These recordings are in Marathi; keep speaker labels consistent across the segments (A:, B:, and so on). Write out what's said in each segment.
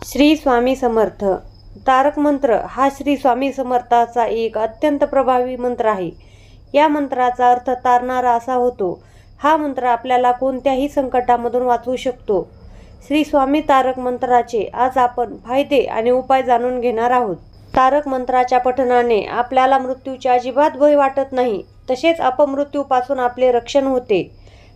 A: श्री स्वामी समर्थ तारक मंत्र हा श्री स्वामी समर्थाचा एक अत्यंत प्रभावी मंत्र आहे। या मंत्राचा अर्थ तारणारा असा होतो। हा मंत्र आपल्याला कोणत्याही संकटामधून वाचवू शकतो। श्री स्वामी तारक मंत्राचे आज आपण फायदे आणि उपाय जाणून घेणार आहोत। तारक मंत्राच्या पठणाने आपल्याला मृत्यूचे अजिबात भय वाटत नाही, तसेच अपमृत्यूपासून आपले रक्षण होते।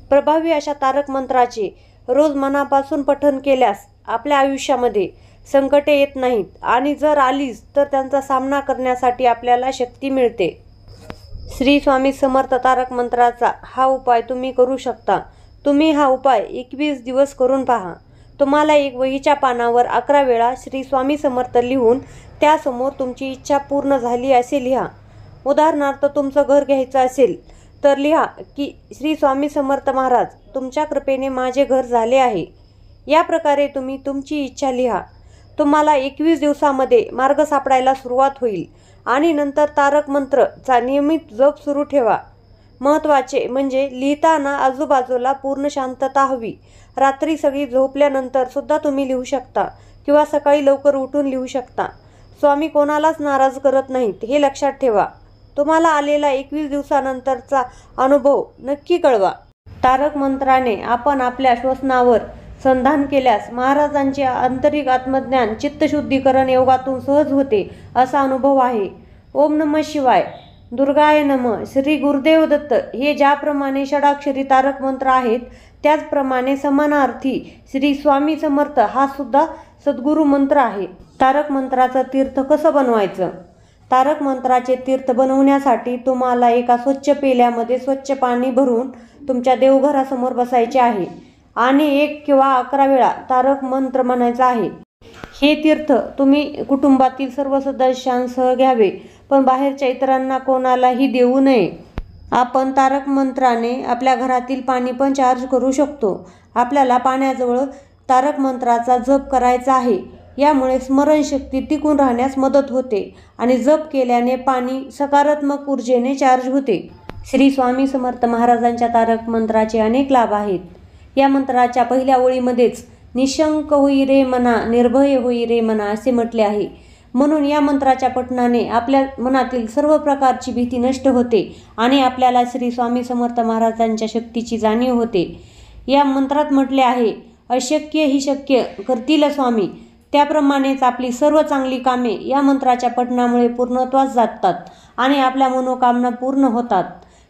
A: प्रभावी अशा तारक मंत्राचे रोज मनापासून पठण केल्यास आपल्या आयुष्यामध्ये संकटे येत नाहीत आणि जर आलीच तर त्यांचा सामना करण्यासाठी आपल्याला शक्ती मिळते। श्री स्वामी समर्थ तारक मंत्राचा हा उपाय तुम्ही करू शकता। तुम्ही हा उपाय 21 दिवस करून पहा। तुम्हाला एक वहीच्या पानावर 11 वेळा श्री स्वामी समर्थ लिहून त्यासमोर तुमची इच्छा पूर्ण झाली असे लिहा। उदाहरणार्थ तुमचं घर घ्यायचं असेल तर लिहा की श्री स्वामी समर्थ महाराज, तुमच्या कृपेने माझे घर झाले आहे। या प्रकारे तुम्ही तुमची इच्छा लिहा। तुम्हाला 21 दिवसामध्ये मार्ग सापडायला सुरुवात होईल आणि नंतर तारक मंत्रचा नियमित जप सुरू ठेवा। महत्त्वाचे म्हणजे लिहिताना आजूबाजूला पूर्ण शांतता हवी। रात्री सगळी झोपल्यानंतर सुद्धा तुम्ही लिहू शकता किंवा सकाळी लवकर उठून लिहू शकता। स्वामी कोणालाच नाराज करत नाहीत, हे लक्षात ठेवा। तुम्हाला आलेला 21 दिवसानंतरचा अनुभव नक्की कळवा। तारक मंत्राने आपण आपल्या श्वसनावर संधान केल्यास महाराजांचे आंतरिक आत्मज्ञान चित्तशुद्धीकरण योगातून सहज होते असा अनुभव आहे। ओम नमः शिवाय, दुर्गाय नमः, श्री गुरुदेव दत्त हे ज्याप्रमाणे षडाक्षरी तारक मंत्र आहेत, त्याचप्रमाणे समानार्थी श्री स्वामी समर्थ हा सुद्धा सद्गुरु मंत्र आहे। तारक मंत्राचं तीर्थ कसं बनवायचं? तारक मंत्राचे तीर्थ बनवण्यासाठी तुम्हाला एका स्वच्छ पेल्यामध्ये स्वच्छ पाणी भरून तुमच्या देवघरासमोर बसायचे आहे आणि 1 किंवा 11 वेळा तारक मंत्र म्हणायचा आहे। हे तीर्थ तुम्ही कुटुंबातील सर्व सदस्यांसह घ्यावे, पण बाहेरच्या इतरांना कोणालाही देऊ नये। आपण तारक मंत्राने आपल्या घरातील पाणी पण चार्ज करू शकतो। आपल्याला पाण्याजवळ तारक मंत्राचा जप करायचा आहे। यामुळे स्मरणशक्ती टिकून राहण्यास मदत होते आणि जप केल्याने पाणी सकारात्मक ऊर्जेने चार्ज होते। श्री स्वामी समर्थ महाराजांच्या तारक मंत्राचे अनेक लाभ आहेत। या मंत्राच्या पहिल्या ओळीमध्येच निशंक होई रे मना, निर्भय होई रे मना असे म्हटले आहे। म्हणून या मंत्राच्या पठणाने आपल्या मनातील सर्व प्रकारची भीती नष्ट होते आणि आपल्याला श्री स्वामी समर्थ महाराजांच्या शक्तीची जाणीव होते। या मंत्रात म्हटले आहे, अशक्य ही शक्य करतील स्वामी। त्याप्रमाणेच आपली सर्व चांगली कामे या मंत्राच्या पठणामुळे पूर्णत्वास जातात आणि आपल्या मनोकामना पूर्ण होतात।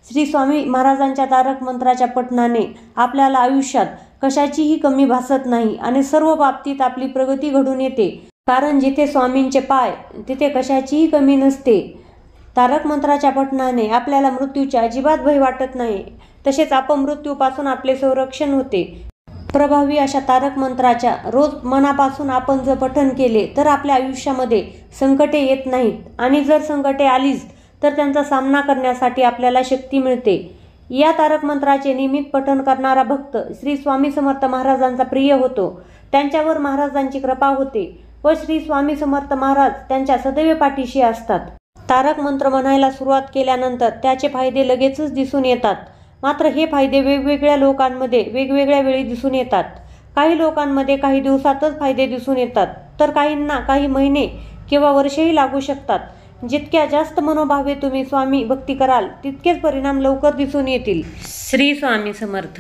A: श्री स्वामी महाराजांच्या तारक मंत्राच्या पठणाने आपल्याला आयुष्यात कशाचीही कमी भासत नाही आणि सर्व बाबतीत आपली प्रगती घडून येते, कारण जिथे स्वामींचे पाय तिथे कशाचीही कमी नसते। तारक मंत्राच्या पठणाने आपल्याला मृत्यूचे अजिबात भय वाटत नाही, तसेच अपमृत्यूपासून आपले संरक्षण होते। प्रभावी अशा तारक मंत्राच्या रोज मनापासून आपण जर पठण केले तर आपल्या आयुष्यामध्ये संकटे येत नाहीत आणि जर संकटे आलीच तर त्यांचा सामना करण्यासाठी आपल्याला शक्ती मिळते। या तारक मंत्राचे नियमित पठण करणारा भक्त श्री स्वामी समर्थ महाराजांचा प्रिय होतो। त्यांच्यावर महाराजांची कृपा होते व श्री स्वामी समर्थ महाराज त्यांच्या सदैव पाठीशी असतात। तारक मंत्र म्हणायला सुरुवात केल्यानंतर त्याचे फायदे लगेचच दिसून येतात, मात्र हे फायदे वेगवेगळ्या लोकांमध्ये वेगवेगळ्या वेळी दिसून येतात। काही लोकांमध्ये काही दिवसातच फायदे दिसून येतात, तर काहींना काही महिने किंवा वर्षेही लागू शकतात। जितक्या जास्त मनोभावे तुम्ही स्वामी भक्ती कराल तितकेच परिणाम लवकर दिसून येतील। श्री स्वामी समर्थ।